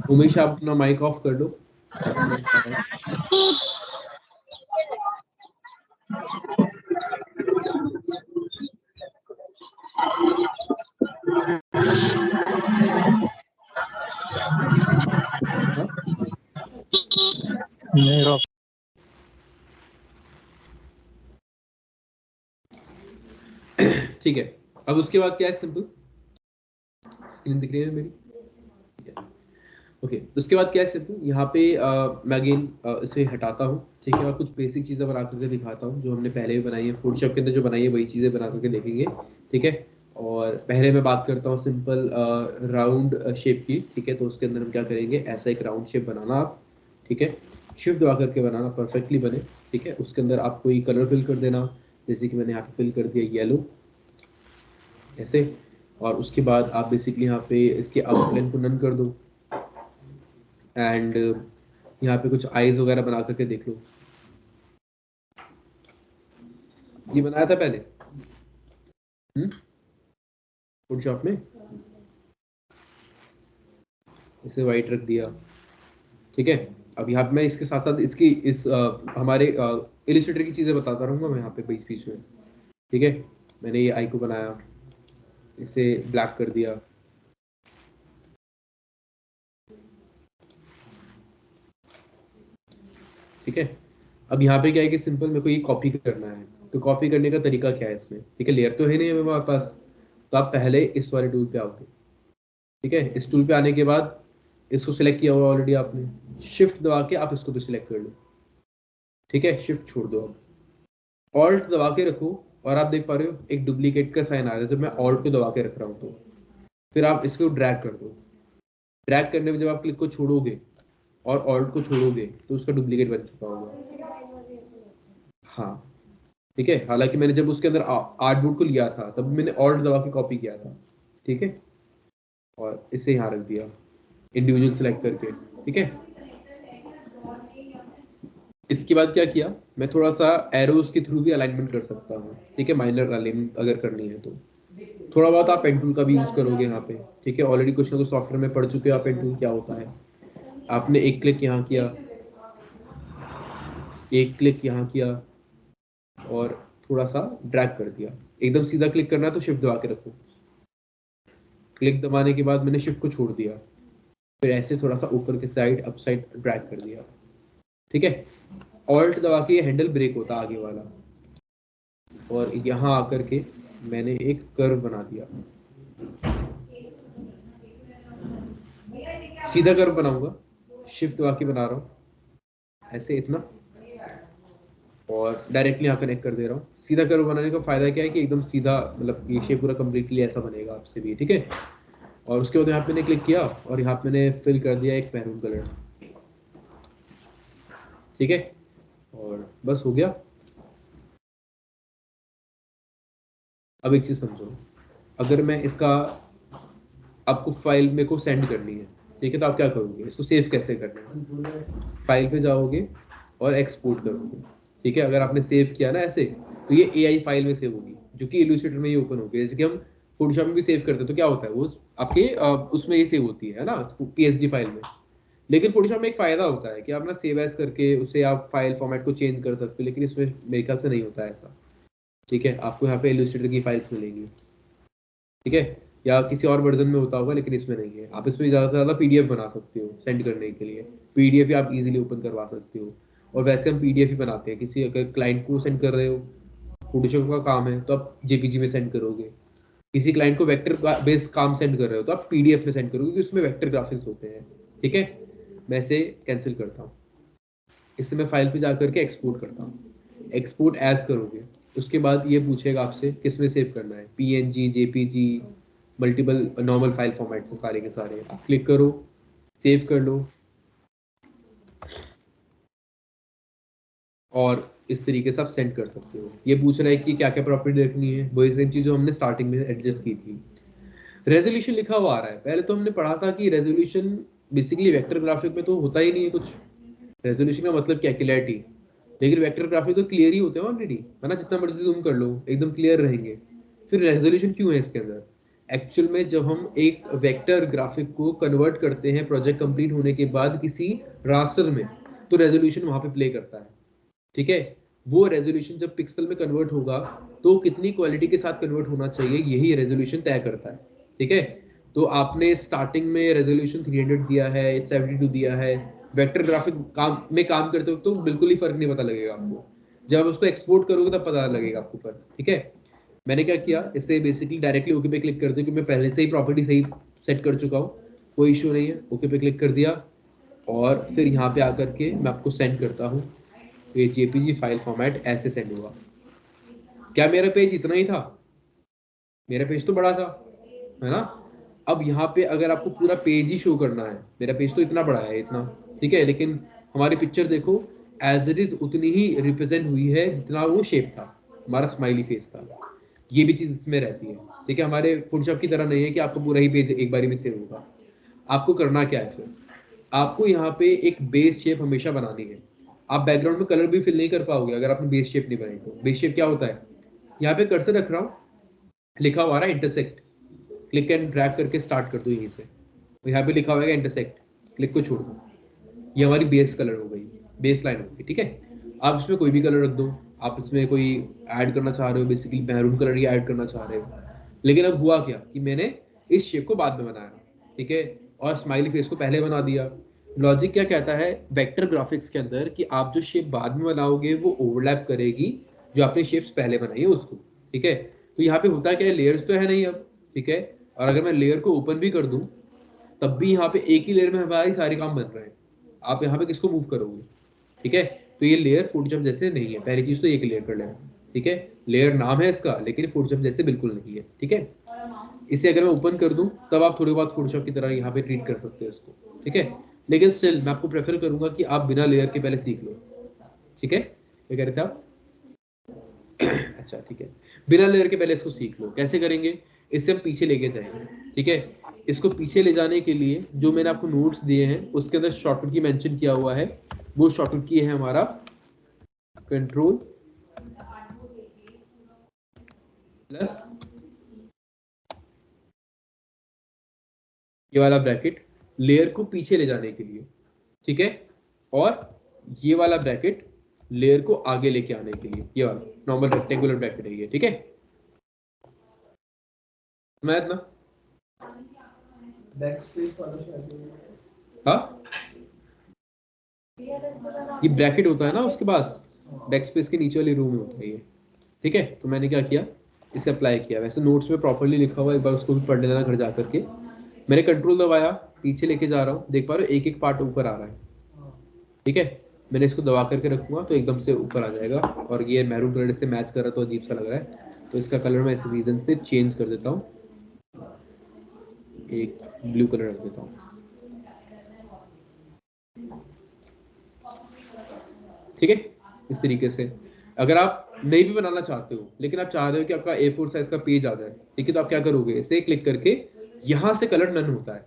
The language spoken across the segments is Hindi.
उमेश आप अपना माइक ऑफ कर लो। ठीक है, अब उसके बाद क्या है, सिंपल स्क्रीन दिख रही है मेरी। ओके, उसके बाद क्या है सिंपल, यहाँ पे मैं अगेन इसे हटाता हूँ, ठीक है, और कुछ बेसिक चीज़ें बना करके दिखाता हूँ जो हमने पहले भी बनाई है फोटोशॉप के अंदर, जो बनाई है वही चीज़ें बना करके देखेंगे, ठीक है। और पहले मैं बात करता हूँ सिंपल राउंड शेप की, ठीक है। तो उसके अंदर हम क्या करेंगे, ऐसा एक राउंड शेप बनाना आप, ठीक है, शिफ्ट दबा करके बनाना, परफेक्टली बने, ठीक है। उसके अंदर आप कोई कलर फिल कर देना, जैसे कि मैंने यहाँ पे फिल कर दिया येलो, ऐसे। और उसके बाद आप बेसिकली यहाँ पे इसके आउटलाइन को नन कर दो, एंड यहाँ पे कुछ आईज वगैरह बना करके देख लो। ये बनाया था पहले फोटोशॉप में, इसे वाइट रख दिया, ठीक है। अब यहाँ पे मैं इसके साथ साथ इसकी इस हमारे इलिस्ट्रेटर की चीज़ें बताता रहूँगा मैं यहाँ पे बीच बीच में, ठीक है। मैंने ये आई को बनाया, इसे ब्लैक कर दिया, ठीक है। अब यहाँ पे क्या है कि सिंपल मेरे को ये कॉपी करना है, तो कॉपी करने का तरीका क्या है इसमें, ठीक है। लेयर तो है नहीं मेरे पास, तो आप पहले इस वाले टूल पे आओगे, ठीक है। इस टूल पे आने के बाद इसको सिलेक्ट किया हुआ ऑलरेडी आपने, शिफ्ट दबा के आप इसको भी सिलेक्ट कर लो, ठीक है। शिफ्ट छोड़ दो, अब ऑल्ट दबा के रखो, और आप देख पा रहे हो एक डुप्लीकेट का साइन आ रहा है जब मैं ऑल्ट को दबा के रख रहा हूँ। तो फिर आप इसको ड्रैग कर दो, ड्रैग करने में जब आप क्लिक को छोड़ोगे और ऑल्ट को छोड़ोगे तो उसका डुप्लीकेट बन चुका होगा। हाँ, ठीक है। हालांकि मैंने जब उसके अंदर आर्टबोर्ड को लिया था तब मैंने ऑल्ट दबा के कॉपी किया था, ठीक है। और इसे यहाँ रख दिया इंडिविजुअल सेलेक्ट करके, ठीक है। इसके बाद क्या किया, मैं थोड़ा सा एरोस के थ्रू भी अलाइनमेंट कर सकता हूँ, ठीक है, माइनर अलाइनमेंट अगर करनी है तो। थोड़ा बहुत आप पेन टूल का भी यूज करोगे यहाँ पे, ठीक है। ऑलरेडी कुछ ना कुछ सॉफ्टवेयर में पढ़ चुके हो आप पेन टूल क्या होता है। आपने एक क्लिक यहाँ किया, एक क्लिक यहाँ किया, और थोड़ा सा ड्रैग कर दिया। एकदम सीधा क्लिक करना है तो शिफ्ट दबा के रखो, क्लिक दबाने के बाद मैंने शिफ्ट को छोड़ दिया, फिर ऐसे थोड़ा सा ऊपर के साइड अप साइड ड्रैग कर दिया, ठीक है। ऑल्ट दबा के ये हैंडल ब्रेक होता आगे वाला, और यहाँ आकर के मैंने एक कर्व बना दिया, सीधा कर्व बनाऊंगा, शिफ्ट दबा के बना रहा हूँ ऐसे इतना, और डायरेक्टली यहाँ कनेक्ट कर दे रहा हूँ। सीधा कर्व बनाने का फायदा क्या है कि एकदम सीधा, मतलब ये शेप पूरा कंप्लीटली ऐसा बनेगा आपसे भी, ठीक है। और उसके बाद यहाँ पे मैंने क्लिक किया और यहाँ पे मैंने फिल कर दिया एक मैरून कलर, ठीक है। और बस हो गया। अब एक चीज समझो, अगर मैं इसका, आपको फाइल मेरे को सेंड करनी है, ठीक है, तो आप क्या करोगे, इसको सेव कैसे करना है, फाइल पे जाओगे और एक्सपोर्ट करोगे, ठीक है। अगर आपने सेव किया ना ऐसे, तो ये एआई फाइल में सेव होगी, जो कि इलस्ट्रेटर में ही ओपन होगी। जैसे कि हम फोटोशॉप में भी सेव करते हैं तो क्या होता है, वो आपके उसमें ये सेव होती है ना, पीएसडी फाइल में। लेकिन फोटोशॉप में एक फायदा होता है कि आप ना सेव एज करके उसे आप फाइल फॉर्मेट को चेंज कर सकते हो, लेकिन इसमें मेरे ख्याल से नहीं होता है ऐसा, ठीक है। आपको यहाँ पे इलस्ट्रेटर की फाइल्स मिलेंगी, ठीक है, या किसी और वर्जन में होता होगा, लेकिन इसमें नहीं है। आप इसमें ज़्यादा से ज़्यादा पीडीएफ बना सकते हो सेंड करने के लिए, पीडीएफ ही आप इजीली ओपन करवा सकते हो। और वैसे हम पीडीएफ ही बनाते हैं, किसी अगर क्लाइंट को सेंड कर रहे हो, फोटोशॉप का काम है तो आप जेपीजी में सेंड करोगे। किसी क्लाइंट को वेक्टर बेस्ड काम सेंड कर रहे हो तो आप पीडीएफ में सेंड करोगे, क्योंकि उसमें वेक्टर ग्राफिक्स होते हैं, ठीक है। मैं इसे कैंसिल करता हूँ, इससे मैं फाइल पे जाकर के एक्सपोर्ट करता हूँ, एक्सपोर्ट एज करोगे। उसके बाद ये पूछेगा आपसे किस में सेव करना है, PNG, JPG, multiple normal file format से सारे के सारे आप क्लिक करो, सेव कर लो, और इस तरीके से आप सेंड कर सकते हो। ये पूछ रहा है कि क्या क्या प्रॉपर्टी रखनी है, वही सेम चीज जो हमने स्टार्टिंग में एडजस्ट की थी। रेजोल्यूशन लिखा हुआ आ रहा है, पहले तो हमने पढ़ा था कि रेजोल्यूशन बेसिकली वेक्टर ग्राफिक में तो होता ही नहीं है कुछ। रेजोल्यूशन का मतलब क्या, क्लियरिटी। लेकिन वेक्टर ग्राफिक तो क्लियर ही होते हैं ऑलरेडी, है ना, जितना मर्जी जूम कर लो एकदम क्लियर रहेंगे। फिर रेजोल्यूशन क्यों है इसके अंदर, एक्चुअल में जब हम एक वेक्टर ग्राफिक को कन्वर्ट करते हैं प्रोजेक्ट कंप्लीट होने के बाद किसी रास्टर में, तो रेजोल्यूशन वहां पे प्ले करता है। ठीक है, वो रेजोल्यूशन जब पिक्सल में कन्वर्ट होगा तो कितनी क्वालिटी के साथ कन्वर्ट होना चाहिए, यही रेजोल्यूशन तय करता है। ठीक है, तो आपने स्टार्टिंग में रेजोल्यूशन 300 दिया है, 72 दिया है, वेक्टर ग्राफिक काम करते हो तो बिल्कुल ही फर्क नहीं पता लगेगा आपको। जब उसको एक्सपोर्ट करोगे तब पता लगेगा आपको फर्क। ठीक है, मैंने क्या किया, इससे बेसिकली डायरेक्टली ओके पे क्लिक कर दिया, क्योंकि मैं पहले से ही प्रॉपर्टी सही सेट कर चुका हूँ, कोई इशू नहीं है। ओके पे क्लिक कर दिया और फिर यहाँ पे आकर के मैं आपको सेंड करता हूँ। ये जेपीजी फाइल फॉर्मेट ऐसे सेंड हुआ। क्या मेरा पेज इतना ही था? मेरा पेज तो बड़ा था, है ना। अब यहाँ पे अगर आपको पूरा पेज ही शो करना है, मेरा पेज तो इतना बड़ा है, इतना, ठीक है, लेकिन हमारी पिक्चर देखो एज इट इज उतनी ही रिप्रेजेंट हुई है जितना वो शेप था, हमारा स्माइली फेस था। ये भी चीज इसमें रहती है। ठीक है, हमारे फोटोशॉप की तरह नहीं है कि आपको पूरा ही पेज एक बारी में सेव होगा। आपको करना क्या है फिर, आपको यहाँ पे एक बेस शेप हमेशा बनानी है। आप बैकग्राउंड में कलर भी फिल नहीं कर पाओगे अगर आपने बेस शेप नहीं बनाई तो। बेस शेप क्या होता है, यहाँ पे कर्सर रख रहा हूँ, लिखा हुआ है इंटरसेक्ट, क्लिक एंड ड्रैग करके स्टार्ट कर दो यहीं से, तो यहाँ पे लिखा हुआ है इंटरसेक्ट, क्लिक को छोड़ दो। ये हमारी बेस कलर हो गई, बेस लाइन हो गई। ठीक है, आप इसमें कोई भी कलर रख दो। आप इसमें कोई ऐड करना चाह रहे हो, बेसिकली मैरून कलर ही ऐड करना चाह रहे हो। लेकिन अब हुआ क्या कि मैंने इस शेप को बाद में बनाया, ठीक है, और स्माइली फेस को पहले बना दिया। लॉजिक क्या कहता है वेक्टर ग्राफिक्स के अंदर कि आप जो शेप बाद में बनाओगे वो ओवरलैप करेगी जो आपने शेप्स पहले बनाई है उसको। ठीक है, तो यहाँ पे होता क्या है, लेयर्स तो है नहीं अब। ठीक है, और अगर मैं लेयर को ओपन भी कर दूं तब भी यहाँ पे एक ही लेयर में हमारी सारे काम बन रहे हैं। आप यहाँ पे किसको मूव करोगे? ठीक है, तो ये लेयर फोटोशॉप जैसे नहीं है। पहली चीज तो ये क्लियर कर लेना। ठीक है, लेयर नाम है इसका लेकिन फोटोशॉप जैसे बिल्कुल नहीं है। ठीक है, इसे अगर मैं ओपन कर दूं तब आप थोड़ी बहुत फोटोशॉप की तरह यहाँ पे ट्रीट कर सकते हो इसको। ठीक है, लेकिन स्टिल मैं आपको प्रेफर करूंगा कि आप बिना लेयर के पहले सीख लो। ठीक है, क्या कह रहे थे आप? अच्छा ठीक है, बिना लेयर के पहले इसको सीख लो। कैसे करेंगे, इससे हम पीछे लेके जाएंगे। ठीक है, इसको पीछे ले जाने के लिए जो मैंने आपको नोट्स दिए हैं उसके अंदर शॉर्टकट की मेंशन किया हुआ है। वो शॉर्टकट की है हमारा कंट्रोल प्लस ये वाला ब्रैकेट लेयर को पीछे ले जाने के लिए। ठीक है, और ये वाला ब्रैकेट लेयर को आगे लेके आने के लिए। ये वाला नॉर्मल रेक्टेंगुलर ब्रैकेट है ये। ठीक है, मैं इतना हाँ, ये ब्रैकेट होता है ना उसके पास, बैक स्पेस के नीचे वाली रो में होता है ये। ठीक है, तो मैंने क्या किया, इसे अप्लाई किया। वैसे नोट्स में प्रॉपर्ली लिखा हुआ है, एक बार उसको भी पढ़ लेना घर जा करके। मैंने कंट्रोल दबाया, पीछे लेके जा रहा हूँ, देख पा रहे हो एक एक पार्ट ऊपर आ रहा है। ठीक है, मैंने इसको दबा करके रखूंगा तो एकदम से ऊपर आ जाएगा। और ये मैरून कलर से मैच कर रहा तो अजीब सा लग रहा है, तो इसका कलर मैं इस रीजन से चेंज कर देता हूँ, एक ब्लू कलर रख देता हूँ। ठीक है, इस तरीके से अगर आप नहीं भी बनाना चाहते हो लेकिन आप चाह रहे हो कि आपका A4 साइज का पेज आ जाए, ठीक है, तो आप क्या करोगे, इसे क्लिक करके यहाँ से कलर नन होता है।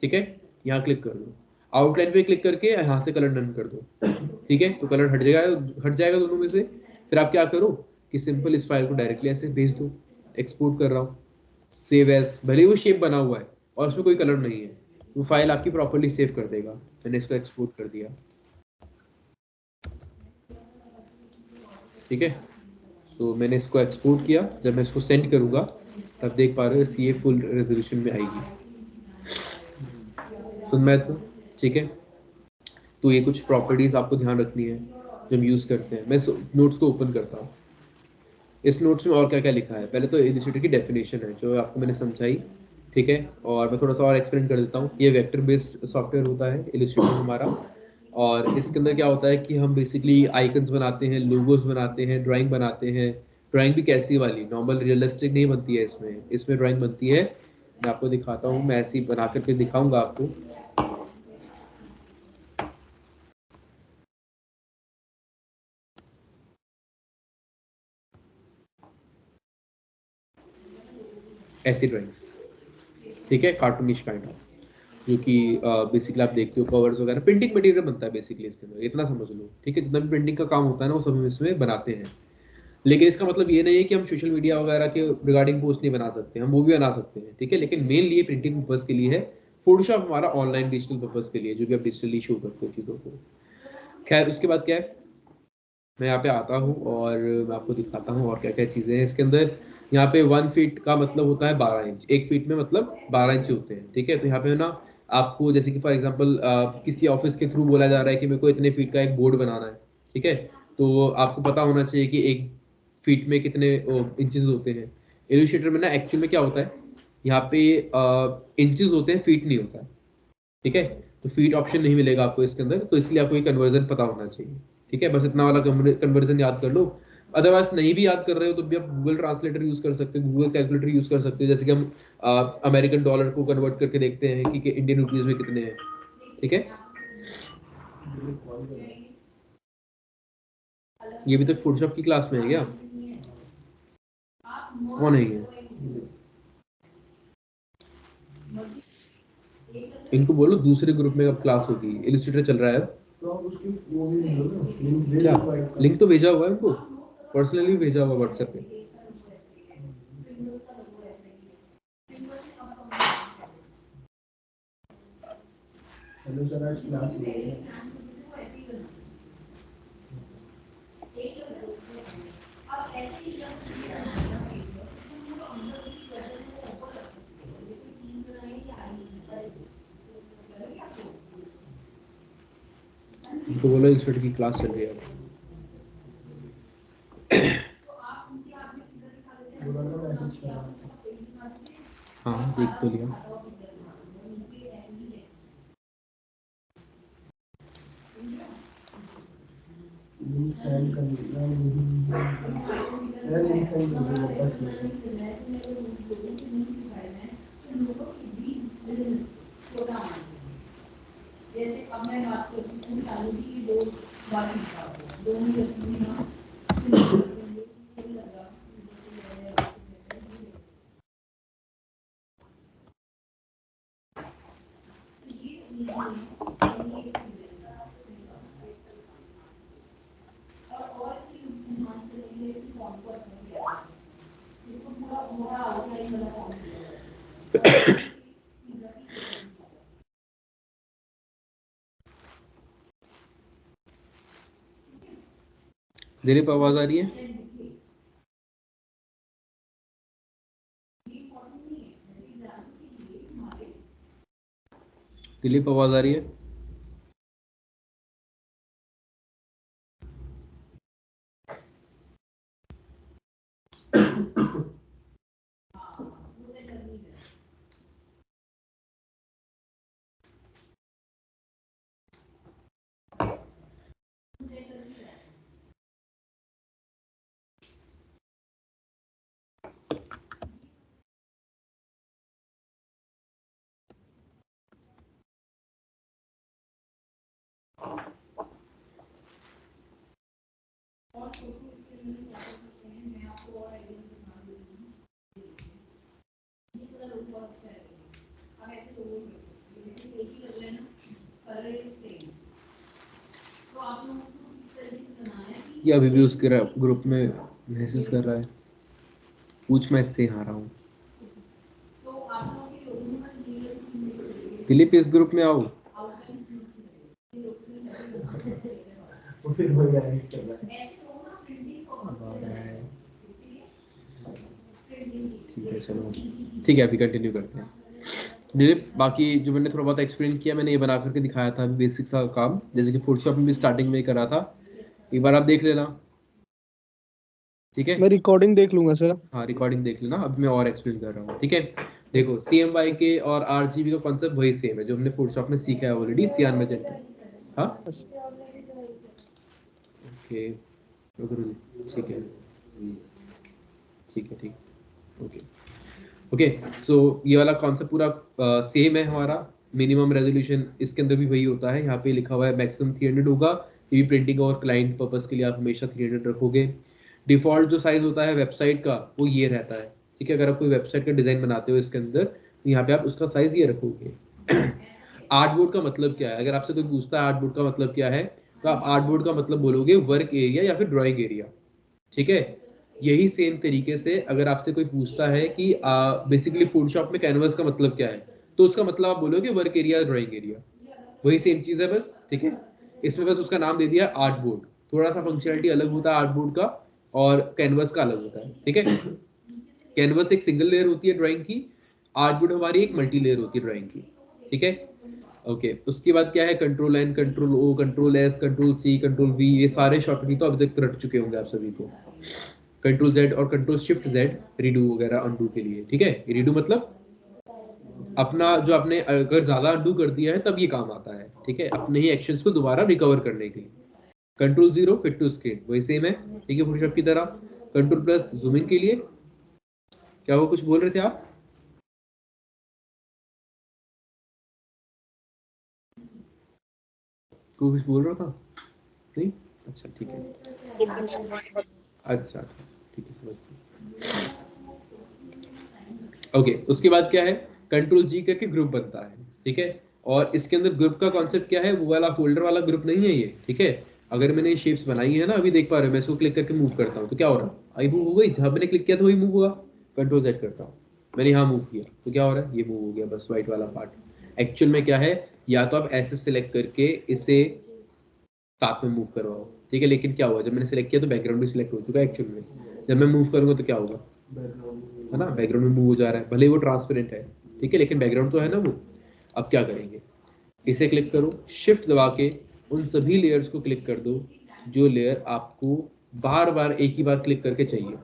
ठीक है, यहाँ क्लिक कर दो, आउटलाइन पे क्लिक करके यहाँ से कलर नन कर दो। ठीक है, तो कलर हट जाएगा दोनों में से। फिर आप क्या करो कि सिंपल इस फाइल को डायरेक्टली ऐसे भेज दो। एक्सपोर्ट कर रहा हूँ, सेव एज, भले ही वो शेप बना हुआ है और उसमें कोई कलर नहीं है, वो फाइल आपकी प्रॉपर्ली सेव कर देगा। मैंने इसको एक्सपोर्ट कर दिया। ठीक है, तो मैंने इसको एक्सपोर्ट किया। जब मैं इसको सेंड करूंगा तब देख पा रहे हो ये फुल रेजोल्यूशन में आएगी। तो मैं तो ठीक है, तो ये कुछ प्रॉपर्टीज आपको ध्यान रखनी है जब हम यूज करते हैं। मैं नोट्स को ओपन करता हूँ। इस नोट्स में और क्या क्या लिखा है, पहले तो इलस्ट्रेटर की डेफिनेशन है जो आपको मैंने समझाई। ठीक है, और मैं थोड़ा सा और एक्सप्लेन कर देता हूँ। ये वेक्टर बेस्ड सॉफ्टवेयर होता है इलस्ट्रेटर हमारा, और इसके अंदर क्या होता है कि हम बेसिकली आइकन्स बनाते हैं, लोगोस बनाते हैं, ड्राइंग बनाते हैं। ड्राइंग भी कैसी वाली, नॉर्मल रियलिस्टिक नहीं बनती है इसमें। इसमें ड्राइंग बनती है, मैं आपको दिखाता हूँ, मैं ऐसी बना करके दिखाऊंगा आपको। ऐसी ड्राइंग्स, ठीक है, कार्टूनिश काइंड ऑफ, जो कि बेसिकली आप देखते हो कवर्स वगैरह, प्रिंटिंग मटेरियल बनता है बेसिकली इसके अंदर, इतना समझ लो। ठीक है, जितना भी प्रिंटिंग का काम होता है ना वो सब हम इसमें बनाते हैं। लेकिन इसका मतलब ये नहीं है कि हम सोशल मीडिया वगैरह के रिगार्डिंग पोस्ट नहीं बना सकते, हम वो भी बना सकते हैं, ठीक है। लेकिन मेनली ये प्रिंटिंग पर्पज के लिए है, फोटोशॉप हमारा ऑनलाइन डिजिटल पर्पज के लिए, जो भी आप डिजिटली शो करते हो चीज़ों को। खैर उसके बाद क्या है, मैं यहाँ पे आता हूँ और मैं आपको दिखाता हूँ और क्या क्या चीज़ें हैं इसके अंदर। यहाँ पे 1 फीट का मतलब होता है 12 इंच, 1 फीट में मतलब 12 इंच होते हैं, ठीक है। तो यहाँ पे ना आपको जैसे कि फॉर एग्जांपल किसी ऑफिस के थ्रू बोला जा रहा है कि मेरे को इतने फीट का एक बोर्ड बनाना है, ठीक है। तो आपको पता होना चाहिए कि 1 फीट में कितने इंचेस होते हैं। इलस्ट्रेटर में ना एक्चुअल में क्या होता है, यहाँ पे इंचेस होते हैं, फीट नहीं होता है, ठीक है। तो फीट ऑप्शन नहीं मिलेगा आपको इसके अंदर, तो इसलिए आपको ये कन्वर्जन पता होना चाहिए, ठीक है। बस इतना वाला कन्वर्जन याद कर लो। अदरवाइज नहीं भी याद कर रहे हो तो भी आप गूगल ट्रांसलेटर यूज कर सकते हो, गूगल कैलकुलेटर यूज कर सकते हो। जैसे कि हम अमेरिकन डॉलर को कन्वर्ट करके देखते हैं कि इंडियन रुपीज में कितने हैं, ठीक है। ये भी तो फोटोशॉप की क्लास में है क्या? कौन है ये? इनको बोलो दूसरे ग्रुप में अब क्लास होगी, इलस्ट्रेटर चल रहा है अब। क्या लिंक तो भेजा हुआ है उनको, पर्सनली भेजा हुआ व्हाट्सएप पे। हेलो सर, आज क्लास नहीं है। उनको बोलो इलस्ट्रेटर की क्लास चल रही है। हाँ देख तो लिया। जैसे अब मैं बात करती हूँ चालू की दो बात दिलीप आवाज आ रही है? दिलीप आवाज आ रही है? ये अभी भी उसके ग्रुप में मैसेज कर रहा है, पूछ मैं इससे आ रहा हूँ। दिलीप इस ग्रुप में आओ। ठीक है चलो, ठीक है अभी कंटिन्यू करते हैं। दिलीप बाकी जो मैंने थोड़ा बहुत एक्सप्लेन किया, मैंने ये बना करके दिखाया था बेसिक सा काम, जैसे कि फोटोशॉप में भी स्टार्टिंग में ही करा था, एक बार आप देख लेना, ठीक है। मैं रिकॉर्डिंग देख लूंगा सर। हाँ रिकॉर्डिंग देख लेना, अब मैं और एक्सप्लेन कर रहा हूँ, ठीक है। देखो CMYK के और RGB का कॉन्सेप्ट वही सेम है जो हमने फोटोशॉप में सीखा है ऑलरेडी, सियान मैजेंटा। हाँ ओके, ठीक है ठीक है ठीक, ओके ओके। सो ये वाला कॉन्सेप्ट पूरा सेम है हमारा। मिनिमम रेजोल्यूशन इसके अंदर भी वही होता है, यहाँ पे लिखा हुआ है मैक्सिमम 300 होगा, ये भी प्रिंटिंग और क्लाइंट पर्पस के लिए आप हमेशा 300 रखोगे। डिफॉल्ट जो साइज होता है वेबसाइट का वो ये रहता है, ठीक है। अगर आप कोई वेबसाइट का डिजाइन बनाते हो इसके अंदर, तो यहाँ पे आप उसका साइज ये रखोगे। आर्टबोर्ड का मतलब क्या है, अगर आपसे कोई पूछता है आर्टबोर्ड का मतलब क्या है, तो आप आर्टबोर्ड का मतलब बोलोगे वर्क एरिया या फिर ड्राइंग एरिया, ठीक है। यही सेम तरीके से अगर आपसे कोई पूछता है कि बेसिकली फोटोशॉप में कैनवस का मतलब क्या है, तो उसका मतलब आप बोलोगे वर्क एरिया, ड्राइंग एरिया, वही सेम चीज है बस, ठीक है। इसमें बस उसका नाम दे दिया आर्ट बोर्ड, थोड़ा सा फंक्शनलिटी अलग होता है आर्ट बोर्ड का और कैनवस का अलग होता है, ठीक है। कैनवस एक सिंगल लेयर होती है ड्राइंग की, आर्ट बोर्ड हमारी एक मल्टी लेयर होती है ड्राइंग की, ठीक है। ओके, उसके बाद क्या है, control N, control O, control S, control C, control V, ये सारे शॉर्टकट तो अभी तक रट चुके होंगे आप सभी को। कंट्रोल जेड और कंट्रोल शिफ्ट जेड रीडू वगैरह अनडू के लिए, ठीक है। रीडू मतलब अपना जो आपने अगर ज्यादा अनडू कर दिया है तब ये काम आता है, ठीक है, अपने ही एक्शंस को दोबारा रिकवर करने के लिए। Control zero fit to screen वही सेम है, ठीक है, फोटोशॉप की तरह। कंट्रोल प्लस जूमिंग के लिए, क्या वो कुछ बोल रहे थे आप? कुछ बोल रहा था? नहीं, अच्छा ठीक है, अच्छा ठीक है, समझ गया। ओके, उसके बाद क्या है, कंट्रोल जी करके ग्रुप बनता है, ठीक है। और इसके अंदर ग्रुप का कॉन्सेप्ट क्या है, वो वाला फोल्डर वाला ग्रुप नहीं है ये, ठीक है। अगर मैंने शेप्स बनाई है ना, अभी देख पा रहे हो, मैं इसको क्लिक करके मूव करता हूँ तो क्या हो रहा है, आई मूव हो गई, जहां मैंने क्लिक किया था वही मूव हुआ। कंट्रोल जेड करता हूँ, मैंने यहाँ मूव किया तो क्या हो रहा है, ये मूव हो गया, बस व्हाइट वाला पार्ट। एक्चुअल में क्या है, या तो आप ऐसे सिलेक्ट करके इसे साथ में मूव करवाओ, ठीक है। लेकिन क्या हुआ, जब मैंने सिलेक्ट किया तो बैकग्राउंड भी सिलेक्ट हो चुका है एक्चुअल में, जब मैं मूव करूंगा तो क्या होगा, है ना, बैकग्राउंड में मूव हो जा रहा है, भले ही वो ट्रांसपेरेंट है, ठीक है, लेकिन बैकग्राउंड तो है ना वो। अब क्या करेंगे, इसे क्लिक करो, शिफ्ट दबा के उन सभी लेयर्स को क्लिक कर दो जो लेयर आपको बार बार एक ही बार क्लिक करके चाहिए,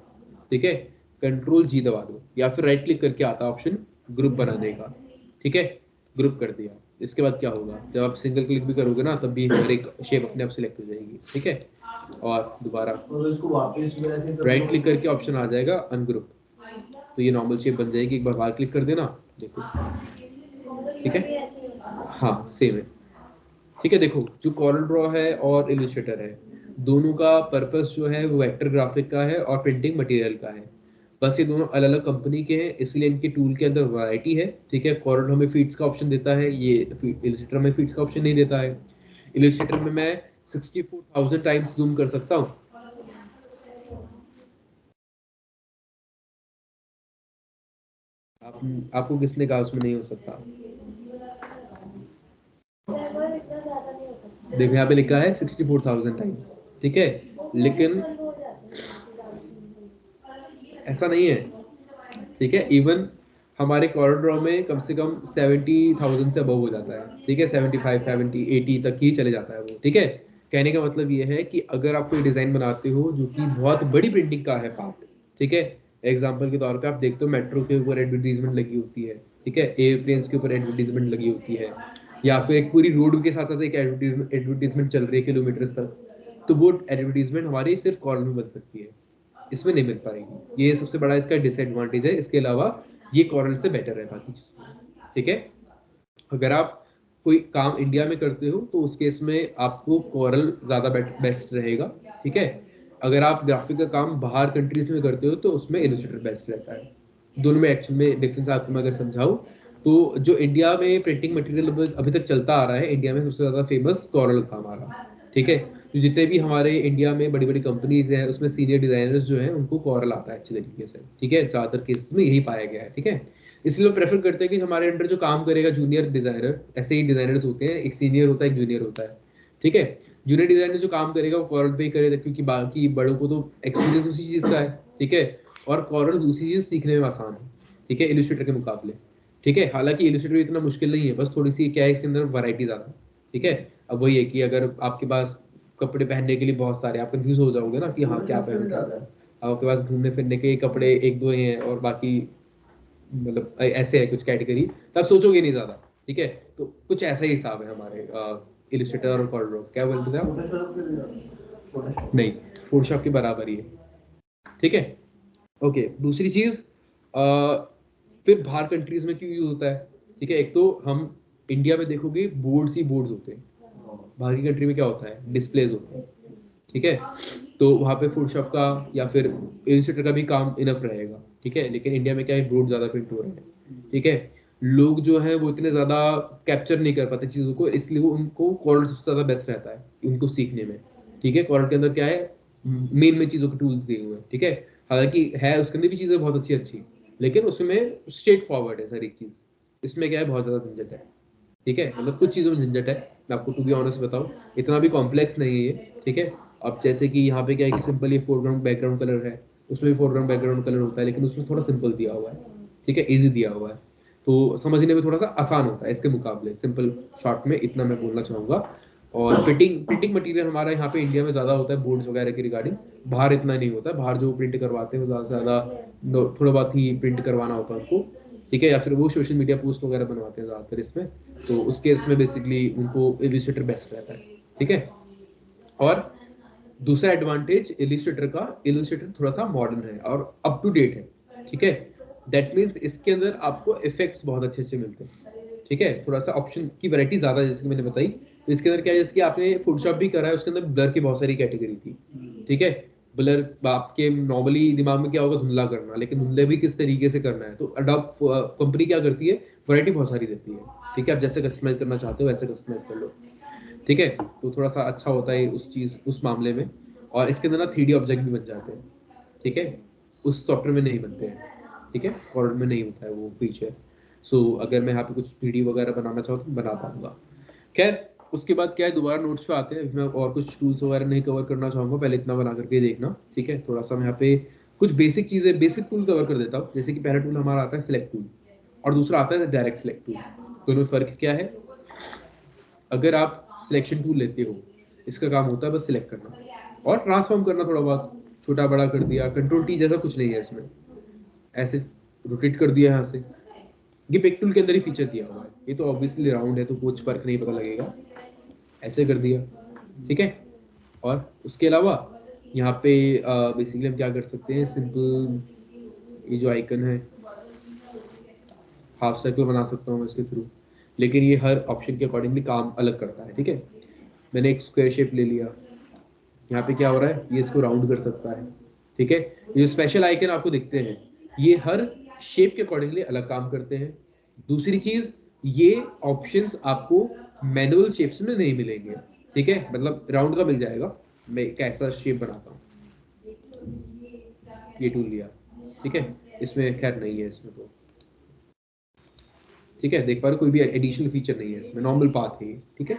ठीक है। कंट्रोल जी दबा दो या फिर राइट क्लिक करके आता ऑप्शन ग्रुप बनाने का, ठीक है। ग्रुप कर दिया, इसके बाद क्या होगा, जब आप सिंगल क्लिक भी करोगे ना तब भी हर एक शेप अपने आप सिलेक्ट हो जाएगी, ठीक है। और दोबारा राइट क्लिक करके ऑप्शन आ जाएगा अनग्रुप, तो ये नॉर्मल शेप बन जाएगी, एक बार बार क्लिक कर देना, देखो, ठीक है, हाँ सेम है, ठीक है। देखो, जो कॉरल ड्रॉ है और इलस्ट्रेटर है, दोनों का पर्पस जो है वो वेक्टर ग्राफिक का है और प्रिंटिंग मटेरियल का है। बस ये दोनों अलग अलग कंपनी के हैं, इसलिए इनके टूल के अंदर वैरायटी है, ठीक है। कॉरल हमें फीड्स का ऑप्शन देता है, ये इलस्ट्रेटर में फीड्स का ऑप्शन नहीं देता है। इलस्ट्रेटर में मैं 64,000 टाइम्स जूम कर सकता हूँ। आप, आपको किसने कहा उसमें नहीं हो सकता? देखो यहाँ पे लिखा है 64,000 टाइम्स, ठीक है, लेकिन ऐसा नहीं है, ठीक है। इवन हमारे कॉरिडोर में कम से कम 70,000 से अबव हो जाता है, ठीक है, 75, 70, 80 तक ही चले जाता है वो, ठीक है। कहने का मतलब ये है कि अगर आप कोई डिजाइन बनाते हो जो कि बहुत बड़ी प्रिंटिंग का है पार्ट, ठीक है, एग्जाम्पल के तौर पे आप देखते हो मेट्रो के ऊपर एडवर्टीजमेंट लगी होती है, ठीक है, एयरप्लेन्स के ऊपर एडवर्टीजमेंट लगी होती है, या फिर एक पूरी रोड के साथ साथ एक एडवर्टीजमेंट चल रही है किलोमीटर तक, तो वो एडवर्टीजमेंट हमारी सिर्फ कॉर्नर में बन सकती है, इसमें नहीं मिल पाएगी। ये सबसे बड़ा इसका डिसएडवांटेज है, इसके अलावा ये कॉरल से बेटर है बाकी चीज़ों में, ठीक है। अगर आप कोई काम इंडिया में करते हो तो उस केस में आपको कॉरल ज़्यादा बेस्ट रहेगा, ठीक है। अगर आप ग्राफिक का काम बाहर कंट्रीज में करते हो तो उसमें इलस्ट्रेटर बेस्ट रहता है। दोनों में एक्चुअल में डिफरेंस आपको मैं अगर समझाऊं, तो जो इंडिया में प्रिंटिंग मटेरियल अभी तक चलता आ रहा है, इंडिया में सबसे ज़्यादा फेमस कॉरल काम आ रहा है, ठीक है। तो जितने भी हमारे इंडिया में बड़ी बड़ी कंपनीज हैं उसमें सीनियर डिजाइनर्स जो हैं उनको कॉरल आता है अच्छे तरीके से, ठीक है, ज़्यादातर केसेस में यही पाया गया है, ठीक है। इसलिए लोग प्रेफर करते हैं कि हमारे अंडर जो काम करेगा जूनियर डिजाइनर, ऐसे ही डिजाइनर्स होते हैं, एक सीनियर होता है एक जूनियर होता है, ठीक है। जूनियर डिजाइनर जो काम करेगा वो कॉरल पे ही करेगा क्योंकि बाकी बड़ों को तो एक्सपीरियंस उसी चीज़ का है, ठीक है। और कॉरल दूसरी चीज़ सीखने में आसान है, ठीक है, इलस्ट्रेटर के मुकाबले, ठीक है। हालांकि इलस्ट्रेटर इतना मुश्किल नहीं है, बस थोड़ी सी क्या है इसके अंदर वैरायटी ज़्यादा, ठीक है। अब वही है कि अगर आपके पास कपड़े पहनने के लिए बहुत सारे, आप कंफ्यूज हो जाओगे ना कि हाँ क्या पहन क्या है, आपके पास घूमने फिरने के कपड़े एक दो ही हैं और बाकी मतलब ऐसे है कुछ कैटेगरी, तब सोचोगे नहीं ज्यादा, ठीक है। तो कुछ ऐसा ही हिसाब है हमारे इलिस्ट्रेटर और कॉर्डरो, क्या बोलते थे आप? नहीं, फोटोशॉप के बराबर ही है, ठीक है। ओके, दूसरी चीज, फिर बाहर कंट्रीज में क्यों यूज होता है, ठीक है। एक तो हम इंडिया में देखोगे बोर्ड्स ही बोर्ड्स होते हैं, बाहर की कंट्री में क्या होता है, डिस्प्लेज होते हैं, ठीक है। तो वहाँ पे फोटोशॉप का या फिर इलस्ट्रेटर का भी काम इनफ रहेगा, ठीक है। लेकिन इंडिया में क्या है, बोर्ड ज्यादा प्रिंट हो रहे हैं, ठीक है। लोग जो है वो इतने ज्यादा कैप्चर नहीं कर पाते चीजों को, इसलिए वो उनको कॉर्ड सबसे ज्यादा बेस्ट रहता है उनको सीखने में, ठीक है। कॉर्ड के अंदर क्या है, मेन मेन चीजों के टूल्स दिए हुए हैं, ठीक है। हालांकि है उसके अंदर भी चीजें बहुत अच्छी अच्छी, लेकिन उसमें स्ट्रेट फॉरवर्ड है सर एक चीज, इसमें क्या है बहुत ज्यादा झंझट है। ठीक है, मतलब कुछ चीज़ों में झंझट है, मैं आपको टू बी ऑनेस्ट बताऊं, इतना भी कॉम्प्लेक्स नहीं है ये। ठीक है, अब जैसे कि यहाँ पे क्या है कि सिंपल ये फोरग्राउंड बैकग्राउंड कलर है, उसमें भी फोरग्राउंड बैकग्राउंड कलर होता है, लेकिन उसमें थोड़ा सिंपल दिया हुआ है। ठीक है, इजी दिया हुआ है, तो समझने में थोड़ा सा आसान होता है इसके मुकाबले। सिंपल शॉर्ट में इतना मैं बोलना चाहूंगा। और प्रिंटिंग प्रिंटिंग मटेरियल हमारा यहाँ पे इंडिया में ज़्यादा होता है बोर्ड्स वगैरह के रिगार्डिंग, बाहर इतना नहीं होता है। बाहर जो प्रिंट करवाते हैं वो ज़्यादा से ज़्यादा थोड़ा बहुत ही प्रिंट करवाना होता है उनको। ठीक है, या फिर वो सोशल मीडिया पोस्ट वगैरह बनवाते हैं ज़्यादातर इसमें, तो उसके इसमें बेसिकली उनको इलिस्ट्रेटर बेस्ट रहता है। ठीक है, और दूसरा एडवांटेज इलिस्ट्रेटर का, इलिस्ट्रेटर थोड़ा सा मॉडर्न है और अप टू डेट है। ठीक है, दैट मीन्स इसके अंदर आपको इफेक्ट्स बहुत अच्छे अच्छे मिलते हैं। ठीक है, थोड़ा सा ऑप्शन की वैरायटी ज्यादा है जैसे कि मैंने बताई। तो इसके अंदर क्या है, जैसे कि आपने फोटोशॉप भी करा है, उसके अंदर ब्लर की बहुत सारी कैटेगरी थी। ठीक है, ब्लर आपके नॉर्मली दिमाग में क्या होगा, धुंधला करना, लेकिन धुंधले भी किस तरीके से करना है, तो अडोब कंपनी क्या करती है, वैरायटी बहुत सारी देती है। ठीक है, आप जैसे कस्टमाइज करना चाहते हो वैसे कस्टमाइज कर लो। ठीक है, तो थोड़ा सा अच्छा होता है उस चीज उस मामले में। और इसके अंदर ना 3D ऑब्जेक्ट भी बन जाते हैं। ठीक है, उस सॉफ्टवेयर में नहीं बनते हैं। ठीक है, और में नहीं होता है वो फीचर। सो अगर मैं यहाँ पे कुछ 3D वगैरह बनाना चाहूँ तो बना पाऊंगा। खैर, उसके बाद क्या है, दोबारा नोट्स पे आते हैं। मैं और कुछ टूल्स वगैरह नहीं कवर करना चाहूंगा, पहले इतना बना करके देखना। ठीक है, थोड़ा सा मैं यहाँ पे कुछ बेसिक चीजें, बेसिक टूल कवर कर देता हूँ। जैसे कि पहला टूल हमारा आता है सिलेक्ट टूल, और दूसरा आता है डायरेक्ट सिलेक्ट टूल। दोनों में फर्क क्या है, अगर आप सिलेक्शन टूल लेते हो, इसका काम होता है बस सिलेक्ट करना और ट्रांसफॉर्म करना, थोड़ा बहुत छोटा बड़ा कर दिया। कंट्रोल टी जैसा कुछ नहीं है इसमें, ऐसे रोटेट कर दिया यहाँ से। ये पिक टूल के अंदर ही फीचर दिया हुआ है, ये तो ऑब्वियसली राउंड है तो कुछ फर्क नहीं पता लगेगा, ऐसे कर दिया। ठीक है, और उसके अलावा यहाँ पे बेसिकली हम क्या कर सकते हैं, सिंपल ये जो आइकन है, हाफ सर्कल बना सकता हूँ मैं इसके थ्रू, लेकिन ये हर ऑप्शन के अकॉर्डिंगली काम अलग करता है। ठीक है, मैंने एक स्क्वायर शेप ले लिया, यहाँ पे क्या हो रहा है, ये इसको राउंड कर सकता है। ठीक है, ये स्पेशल आइकन आपको दिखते हैं, ये हर शेप के अकॉर्डिंगली अलग काम करते हैं। दूसरी चीज, ये ऑप्शंस आपको मैनुअल शेप्स में नहीं मिलेंगे। ठीक है, मतलब राउंड का मिल जाएगा। मैं कैसा शेप बनाता हूँ, ये टूल लिया। ठीक है, इसमें खैर नहीं है इसमें तो। ठीक है, देख पा रहे हो, कोई भी एडिशनल फीचर नहीं है इसमें, नॉर्मल पाथ है ये। ठीक है,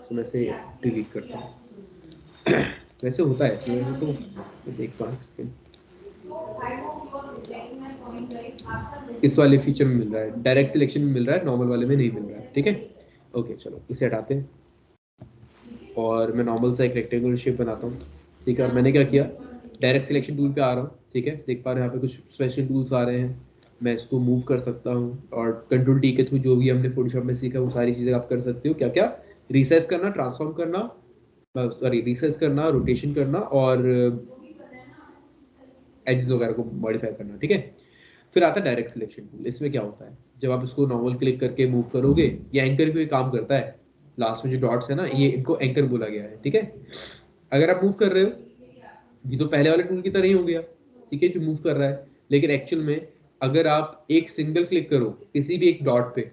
तो मैं इसे डिलीट करता हूँ। वैसे होता है इसमें तो देख पा सकते हैं, इस वाले फीचर में मिल रहा है, डायरेक्ट सिलेक्शन में मिल रहा है, नॉर्मल वाले में नहीं मिल रहा है। ठीक है, ओके चलो इसे हटाते हैं और मैं नॉर्मल सा एक रेक्टेंगुलर शेप बनाता हूँ। ठीक है, और मैंने क्या किया, डायरेक्ट सिलेक्शन टूल पे आ रहा हूँ। ठीक है, देख पा रहे हैं यहाँ पे कुछ स्पेशल टूल्स आ रहे हैं, मैं इसको मूव कर सकता हूँ, और कंट्रोल टी के थ्रू जो भी हमने फोटोशॉप में सीखा वो सारी चीज़ें आप कर सकते हो। क्या क्या, रिसाइज करना, ट्रांसफॉर्म करना, सॉरी रिसाइज करना, रोटेशन करना, और एजेस वगैरह को मॉडिफाई करना। ठीक है, फिर आता है डायरेक्ट सिलेक्शन टूल। इसमें क्या होता है, जब आप इसको नॉर्मल क्लिक करके मूव करोगे, ये एंकर पे काम करता है। लास्ट में जो डॉट्स है ना, ये इनको एंकर बोला गया है। ठीक है, अगर आप मूव कर रहे हो, ये तो पहले वाले टूल की तरह ही हो गया। ठीक है, जो मूव कर रहा है, लेकिन एक्चुअल में अगर आप एक सिंगल क्लिक करो किसी भी एक डॉट पे,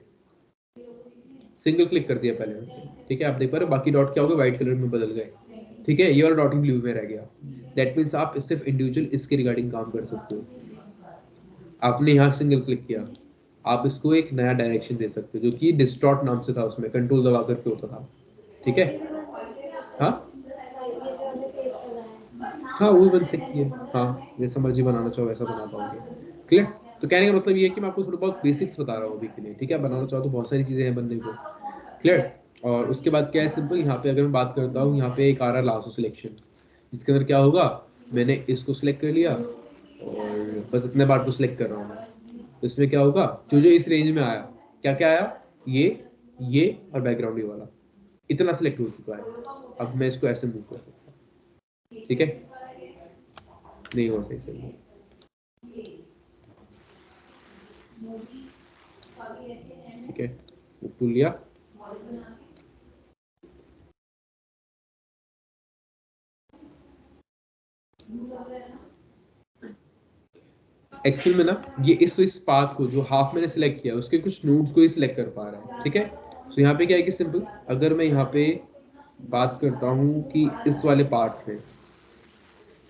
सिंगल क्लिक कर दिया पहले में, ठीक है, आप देख पा रहे हो बाकी डॉट क्या हो गए, व्हाइट कलर में बदल गए। ठीक है, ये वाला डॉट ही ब्लू में रह गया। दैट मीन्स आप सिर्फ इंडिविजुअल इसके रिगार्डिंग काम कर सकते हो। आपने यहाँ सिंगल क्लिक किया, आप इसको एक नया डायरेक्शन दे सकते हो, जो कि डिस्टॉर्ट नाम से था, उसमें कंट्रोल दबा करके होता था। ठीक है, हाँ हाँ वो भी बन सकती है, हाँ जैसा मर्जी बनाना चाहो वैसा बना पाओगे। क्लियर, तो कहने का मतलब ये है कि मैं आपको थोड़ा बहुत बेसिक्स बता रहा हूँ अभी के लिए। ठीक है, बनाना चाहो तो बहुत सारी चीजें हैं बनने को। क्लियर, और उसके बाद क्या है, सिंपल यहाँ पे अगर मैं बात करता हूँ, यहाँ पे एक आ रहा है लासो सिलेक्शन, जिसके अंदर क्या होगा, मैंने इसको सिलेक्ट कर लिया और बस इतने बार को सिलेक्ट कर रहा हूँ मैं। तो इसमें क्या होगा, जो जो इस रेंज में आया, क्या क्या आया, ये और बैकग्राउंड ये वाला, इतना सिलेक्ट हो चुका है। अब मैं इसको ऐसे मूव कर सकता हूँ। ठीक है, नहीं हो सही सही, ठीक है, टूल लिया। एक्चुअल में ना, ये इस पाथ को जो हाफ मैंने सिलेक्ट किया उसके कुछ नोड्स को ही सिलेक्ट कर पा रहा है। ठीक है, तो यहाँ पे क्या है कि सिंपल, अगर मैं यहाँ पे बात करता हूँ कि इस वाले पार्ट में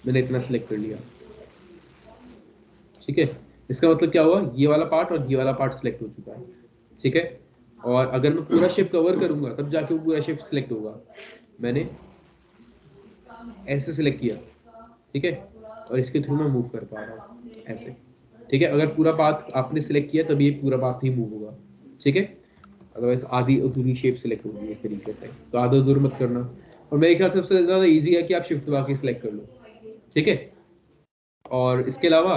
मैंने इतना सिलेक्ट कर लिया, ठीक है, इसका मतलब क्या हुआ, ये वाला पार्ट और ये वाला पार्ट सिलेक्ट हो चुका है। ठीक है, और अगर मैं पूरा शेप कवर करूंगा तब जाके वो पूरा शेप सिलेक्ट होगा। मैंने ऐसे सिलेक्ट किया, ठीक है, और इसके थ्रू मैं मूव कर पा रहा हूँ ऐसे। ठीक है, अगर पूरा पाथ आपने सिलेक्ट किया तभी ये पूरा पाथ ही मूव होगा। ठीक है, अदरवाइज आधी अधूरी शेप सिलेक्ट होगी इस तरीके से, तो आधा अधूर मत करना। और मेरे ख्याल से सबसे ज्यादा इजी है कि आप शिफ्ट दबा के सिलेक्ट कर लो। ठीक है, और इसके अलावा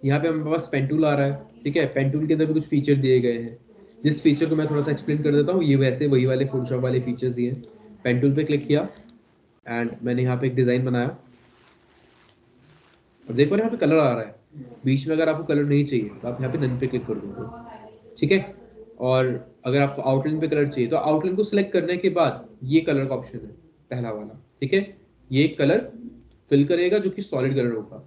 यहाँ पे हमारे पास पेन टूल आ रहा है। ठीक है, पेन टूल के अंदर भी कुछ फीचर दिए गए हैं, जिस फीचर को मैं थोड़ा सा एक्सप्लेन कर देता हूँ। ये वैसे वही वाले फोटोशॉप वाले फीचर्स दिए हैं। पेन टूल पे क्लिक किया एंड मैंने यहाँ पे एक डिजाइन बनाया, और देखो यहाँ पे कलर आ रहा है। बीच में अगर आपको कलर नहीं चाहिए तो आप यहाँ पे नन पे क्लिक कर दोगे। ठीक है, और अगर आपको आउटलाइन पे कलर चाहिए तो आउटलाइन को सिलेक्ट करने के बाद ये कलर का ऑप्शन है, पहला वाला। ठीक है, ये कलर फिल करेगा जो कि सॉलिड कलर होगा,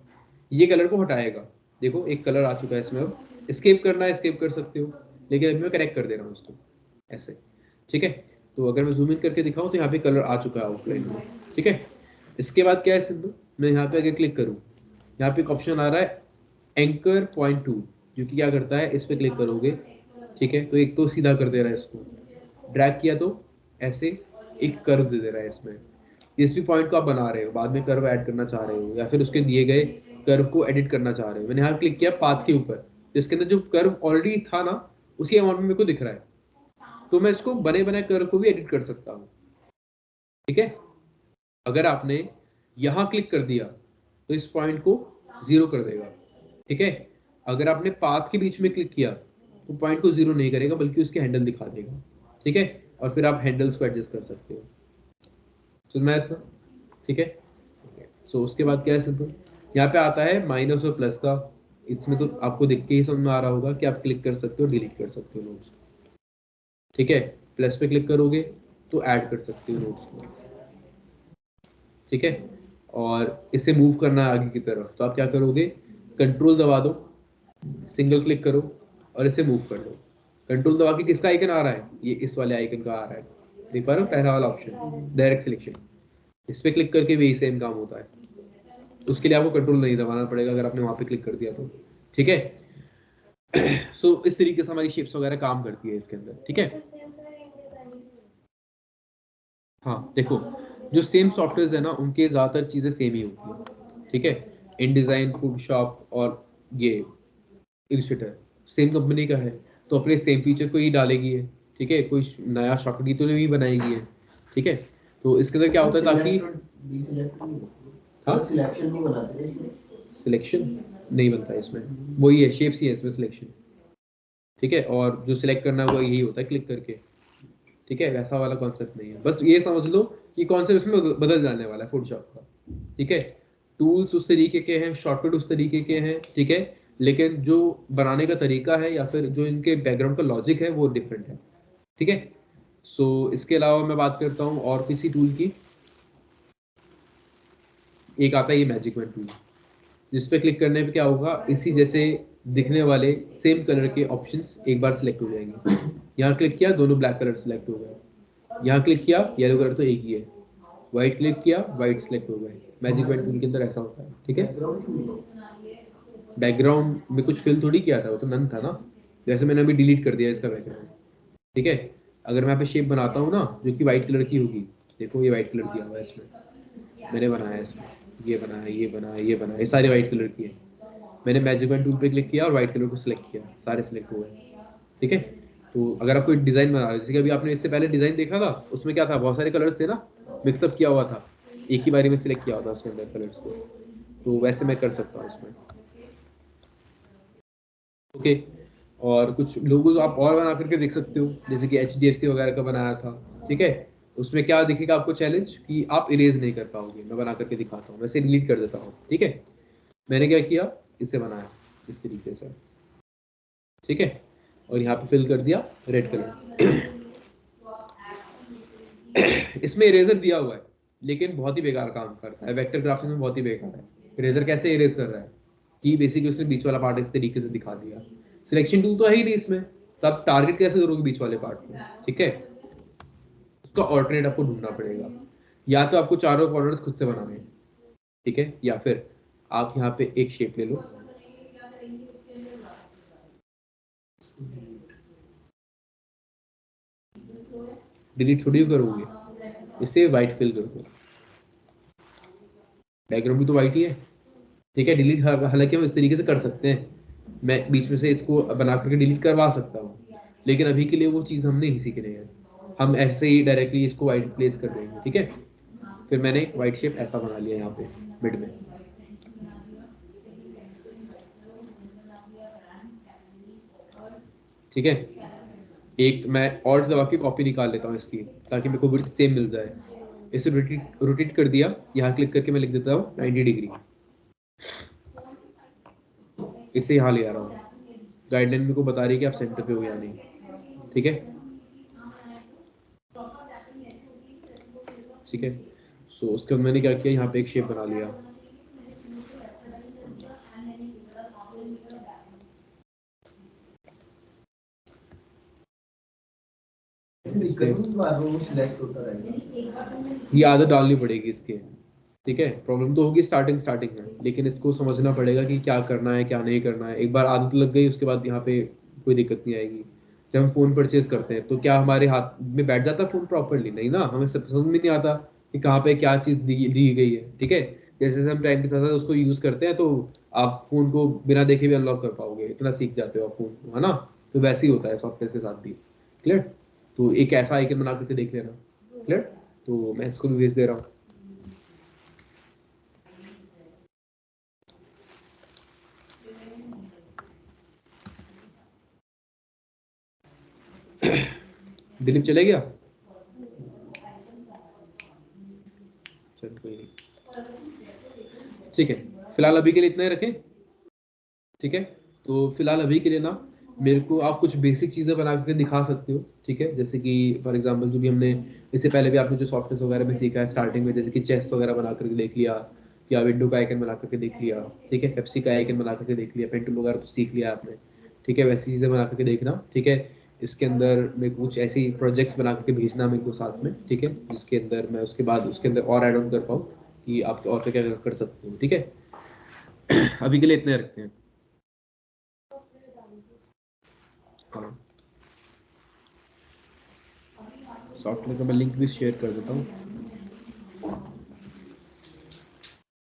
ये कलर को हटाएगा। देखो एक कलर आ चुका है इसमें। अब स्केप करना है स्केप कर सकते हो, लेकिन अभी मैं करेक्ट कर दे रहा हूँ उसको ऐसे। ठीक है, तो अगर मैं जूम इन करके दिखाऊं तो यहाँ पे कलर आ चुका है आउटलाइन में। ठीक है, इसके बाद क्या है सिंपल, मैं यहाँ पे अगर क्लिक करूँ, यहाँ पे एक ऑप्शन आ रहा है एंकर पॉइंट टूल, जो कि क्या करता है, इस पे क्लिक करोगे। ठीक है, तो एक तो सीधा कर दे रहा है इसको, ड्रैग किया तो ऐसे एक कर्व दे दे रहा है इसमें। जिस भी पॉइंट को आप बना रहे हो, बाद में कर्व ऐड करना चाह रहे हो या फिर उसके दिए गए कर्व को एडिट करना चाह रहे हो, मैंने यहाँ क्लिक किया पाथ के ऊपर, तो इसके अंदर जो कर्व ऑलरेडी था ना उसी अमाउंट में मेरे को दिख रहा है, तो मैं इसको बने बनाए कर्व को भी एडिट कर सकता हूँ। ठीक है, अगर आपने यहां क्लिक कर दिया तो इस पॉइंट को 0 कर देगा। ठीक है, अगर आपने पाथ के बीच में क्लिक किया तो पॉइंट को 0 नहीं करेगा बल्कि उसके हैंडल दिखा देगा। ठीक है, और फिर आप हैंडल्स को एडजस्ट कर सकते हो। सुन मैं था। ठीक है, सो उसके बाद क्या है सिंपल, यहाँ पे आता है माइनस और प्लस का। इसमें तो आपको देख के ही समझ में आ रहा होगा कि आप क्लिक कर सकते हो, डिलीट कर सकते हो नोट्स। ठीक है, प्लस पे क्लिक करोगे तो ऐड कर सकते हो नोट्स को। ठीक है, और इसे मूव करना है आगे की तरफ, तो आप क्या करोगे, कंट्रोल दबा दो, सिंगल क्लिक करो और इसे मूव कर लो। कंट्रोल दबा के किसका आइकन आ रहा है, ये इस वाले आइकन का आ रहा है, देख पा रहे हो, पहला वाला ऑप्शन डायरेक्ट सिलेक्शन। इस पे क्लिक करके भी सेम काम होता है, उसके लिए आपको कंट्रोल नहीं दबाना पड़ेगा अगर आपने वहां पे क्लिक कर दिया तो। ठीक है, सो इस तरीके से हमारी शेप्स वगैरह काम करती है इसके अंदर। ठीक है, हाँ देखो, जो सेम सॉफ्टवेयर है ना उनके ज्यादातर चीजें सेम ही होती है। ठीक है, इन डिजाइन, फोटोशॉप और ये इलिस्ट्रेटर सेम कंपनी का है, तो अपने सेम फीचर को ही डालेगी है। ठीक है, कोई नया शॉर्टकट तो नहीं बनाएगी है। ठीक है, तो इसके अंदर क्या होता है ताकि सिलेक्शन नहीं बनता इसमें, वही है शेप्स ही है इसमें सिलेक्शन। ठीक है, और जो सिलेक्ट करना है वो यही होता है क्लिक करके। ठीक है, वैसा वाला कॉन्सेप्ट नहीं है, बस ये समझ लो कि कॉन्सेप्ट इसमें बदल जाने वाला है फोटोशॉप का। ठीक है, टूल्स उस तरीके के हैं, शॉर्टकट उस तरीके के हैं। ठीक है, लेकिन जो बनाने का तरीका है या फिर जो इनके बैकग्राउंड का लॉजिक है वो डिफरेंट है। ठीक है, सो इसके अलावा मैं बात करता हूँ और किसी टूल की। एक आता है ये मैजिक वन टूल, जिस पे क्लिक करने पे क्या होगा, इसी जैसे दिखने वाले सेम कलर के ऑप्शंस एक बार सिलेक्ट हो जाएंगे। यहाँ क्लिक किया दोनों ब्लैक कलर सिलेक्ट हो गए, यहाँ क्लिक किया येलो कलर तो एक ही है, व्हाइट क्लिक किया व्हाइट सिलेक्ट हो गए। मैजिक व्हाइट टूल के अंदर ऐसा होता है। ठीक है, बैकग्राउंड में कुछ फिल थोड़ी किया था, वो तो नन था ना, जैसे मैंने अभी डिलीट कर दिया इसका बैकग्राउंड। ठीक है, अगर मैं यहाँ पे शेप बनाता हूँ ना जो कि व्हाइट कलर की होगी, देखो ये व्हाइट कलर किया हुआ है इसमें, मैंने बनाया है इसमें, ये बनाया ये बनाया ये बनाया, ये सारे व्हाइट कलर की है। मैंने मैजिक वन टूल पे क्लिक किया और व्हाइट कलर को सिलेक्ट किया, सारे सिलेक्ट हो गए। ठीक है, तो अगर आप कोई डिजाइन बना रहे हो, जैसे कि अभी आपने इससे पहले डिजाइन देखा था, उसमें क्या था, बहुत सारे कलर्स थे ना, मिक्सअप किया हुआ था, एक ही बारी में सिलेक्ट किया हुआ था उसके अंदर कलर्स को, तो वैसे मैं कर सकता हूँ इसमें। ओके, और कुछ लोगों आप और बना करके देख सकते हो, जैसे कि HDFC वगैरह का बनाया था। ठीक है, उसमें क्या दिखेगा आपको चैलेंज कि आप इरेज नहीं कर पाओगे, मैं बना करके दिखाता हूँ, वैसे डिलीट कर देता हूँ। ठीक है, मैंने क्या किया, इसे बनाया इस तरीके से। ठीक है, और यहाँ पे फिल कर दिया रेड कलर। इसमें इरेजर दिया हुआ है लेकिन बहुत ही बेकार काम करता है, वेक्टर ग्राफिक्स में बहुत ही बेकार है। इरेजर कैसे इरेज कर रहा है कि बेसिकली उसने बीच वाला पार्ट इस तरीके से दिखा दिया। सिलेक्शन टूल तो है ही नहीं इसमें, तो आप टारगेट कैसे करोगे बीच वाले पार्ट को। ठीक है, उसका ऑल्टरनेट आपको ढूंढना पड़ेगा, या तो आपको चारों कॉर्नर्स खुद से बनाने हैं। ठीक है, या फिर आप यहाँ पे एक शेप ले लो, डिलीट थोड़ी करोगे, इसे वाइट फिल कर दो, बैकग्राउंड भी तो वाइट ही है, ठीक है। डिलीट हालांकि हम इस तरीके से कर सकते हैं, मैं बीच में से इसको बना करके डिलीट करवा सकता हूँ, लेकिन अभी के लिए वो चीज़ हम नहीं सीख रहे हैं, हम ऐसे ही डायरेक्टली इसको वाइट प्लेस कर देंगे, ठीक है। फिर मैंने एक वाइट शेप ऐसा बना लिया यहाँ पे मिड में, ठीक है। एक मैं ऑल्ट दबा के कॉपी निकाल लेता हूँ इसकी, ताकि मेरे को विड्थ सेम मिल जाए। इसे रोटेट कर दिया, यहाँ क्लिक करके मैं लिख देता हूँ 90 डिग्री, इसे यहाँ ले आ रहा हूँ, गाइडलाइन मेरे को बता रही है कि आप सेंटर पे हो या नहीं, ठीक है, ठीक है। सो उसके बाद मैंने क्या किया, यहाँ पे एक शेप बना लिया, ये आदत डालनी पड़ेगी इसके, ठीक है। प्रॉब्लम तो होगी स्टार्टिंग में, लेकिन इसको समझना पड़ेगा कि क्या करना है क्या नहीं करना है। एक बार आदत लग गई उसके बाद यहाँ पे कोई दिक्कत नहीं आएगी। जब हम फोन परचेज करते हैं तो क्या हमारे हाथ में बैठ जाता है फोन प्रॉपरली? नहीं ना, हमें समझ में नहीं आता कि कहाँ पे क्या चीज़ दी गई है, ठीक है। जैसे जैसे हम टाइम के साथ साथ उसको यूज करते हैं तो आप फोन को बिना देखे भी अनलॉक कर पाओगे, इतना सीख जाते हो आप फोन को, है ना। तो वैसे ही होता है सॉफ्टवेयर के साथ भी, क्लियर। तो एक ऐसा आइकन बना करके देख लेना, क्लियर। तो मैं इसको भी भेज दे रहा हूँ। दिलीप चले गया, चलो कोई नहीं, ठीक है। फिलहाल अभी के लिए इतना ही रखें, ठीक है। तो फिलहाल अभी के लिए ना मेरे को आप कुछ बेसिक चीज़ें बना करके दिखा सकते हो, ठीक है। जैसे कि फॉर एग्जांपल जो भी हमने इससे पहले भी आपने जो सॉफ्टवेयर वगैरह में सीखा है स्टार्टिंग में, जैसे कि चेस्ट वगैरह बना करके देख लिया, या विंडो का आइकन बना करके देख लिया, ठीक है। पेप्सी का आइकन बना करके देख लिया, पेंटूल वगैरह तो सीख लिया आपने, ठीक है। वैसी चीज़ें बना करके देखना, ठीक है। इसके अंदर मेरे को कुछ ऐसी प्रोजेक्ट्स बना करके भेजना मेरे को साथ में, ठीक है, जिसके अंदर मैं उसके बाद उसके अंदर और ऐड ऑन कर पाऊँ कि आप और क्या क्या कर सकते हो, ठीक है। अभी के लिए इतने रखते हैं, हाँ। सॉफ्टवेयर का मैं लिंक भी शेयर कर देता हूँ।